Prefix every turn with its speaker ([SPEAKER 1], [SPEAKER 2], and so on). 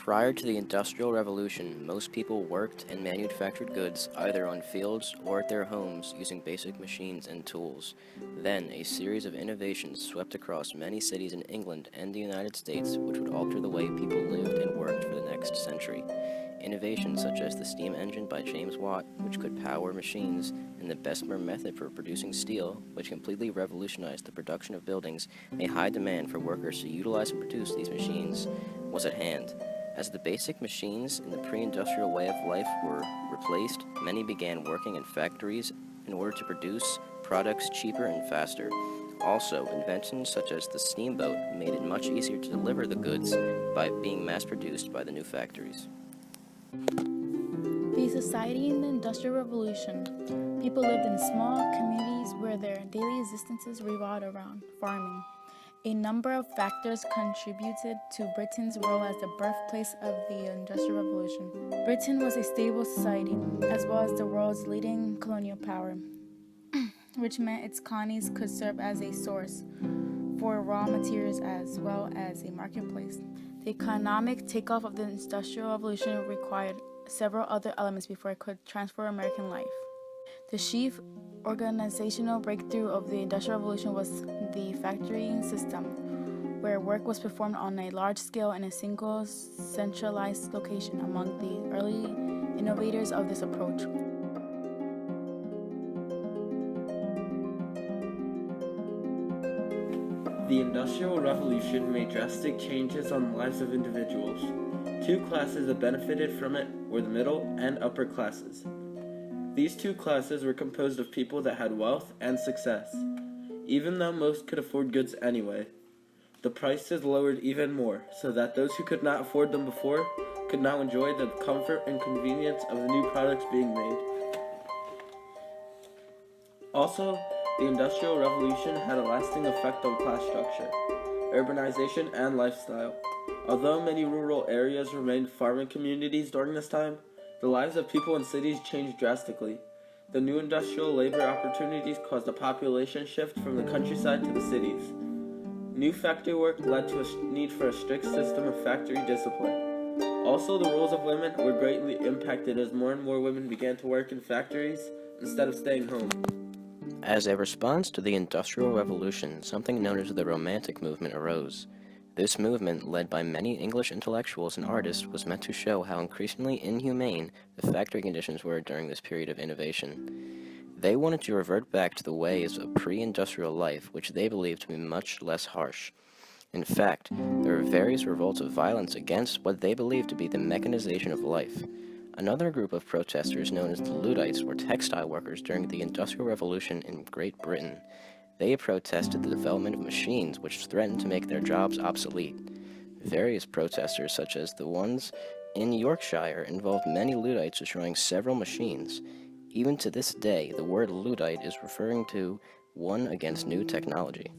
[SPEAKER 1] Prior to the Industrial Revolution, most people worked and manufactured goods either on fields or at their homes using basic machines and tools. Then, a series of innovations swept across many cities in England and the United States, which would alter the way people lived and worked for the next century. Innovations such as the steam engine by James Watt, which could power machines, and the Bessemer method for producing steel, which completely revolutionized the production of buildings, a high demand for workers to utilize and produce these machines was at hand. As the basic machines in the pre-industrial way of life were replaced, many began working in factories in order to produce products cheaper and faster. Also, inventions such as the steamboat made it much easier to deliver the goods by being mass-produced by the new factories.
[SPEAKER 2] The society in the Industrial Revolution. People lived in small communities where their daily existences revolved around farming. A number of factors contributed to Britain's role as the birthplace of the Industrial Revolution. Britain was a stable society, as well as the world's leading colonial power, which meant its colonies could serve as a source for raw materials as well as a marketplace. The economic takeoff of the Industrial Revolution required several other elements before it could transform American life. The chief organizational breakthrough of the Industrial Revolution was the factory system, where work was performed on a large scale in a single centralized location. Among the early innovators of this approach
[SPEAKER 3] The Industrial Revolution made drastic changes on the lives of individuals. Two classes that benefited from it were the middle and upper classes. These two classes were composed of people that had wealth and success, even though most could afford goods anyway. The prices lowered even more, so that those who could not afford them before could now enjoy the comfort and convenience of the new products being made. Also, the Industrial Revolution had a lasting effect on class structure, urbanization, and lifestyle. Although many rural areas remained farming communities during this time, the lives of people in cities changed drastically. The new industrial labor opportunities caused a population shift from the countryside to the cities. New factory work led to a need for a strict system of factory discipline. Also, the roles of women were greatly impacted as more and more women began to work in factories instead of staying home.
[SPEAKER 1] As a response to the Industrial Revolution, something known as the Romantic movement arose. This movement, led by many English intellectuals and artists, was meant to show how increasingly inhumane the factory conditions were during this period of innovation. They wanted to revert back to the ways of pre-industrial life, which they believed to be much less harsh. In fact, there were various revolts of violence against what they believed to be the mechanization of life. Another group of protesters, known as the Luddites, were textile workers during the Industrial Revolution in Great Britain. They protested the development of machines which threatened to make their jobs obsolete. Various protesters, such as the ones in Yorkshire, involved many Luddites destroying several machines. Even to this day, the word Luddite is referring to one against new technology.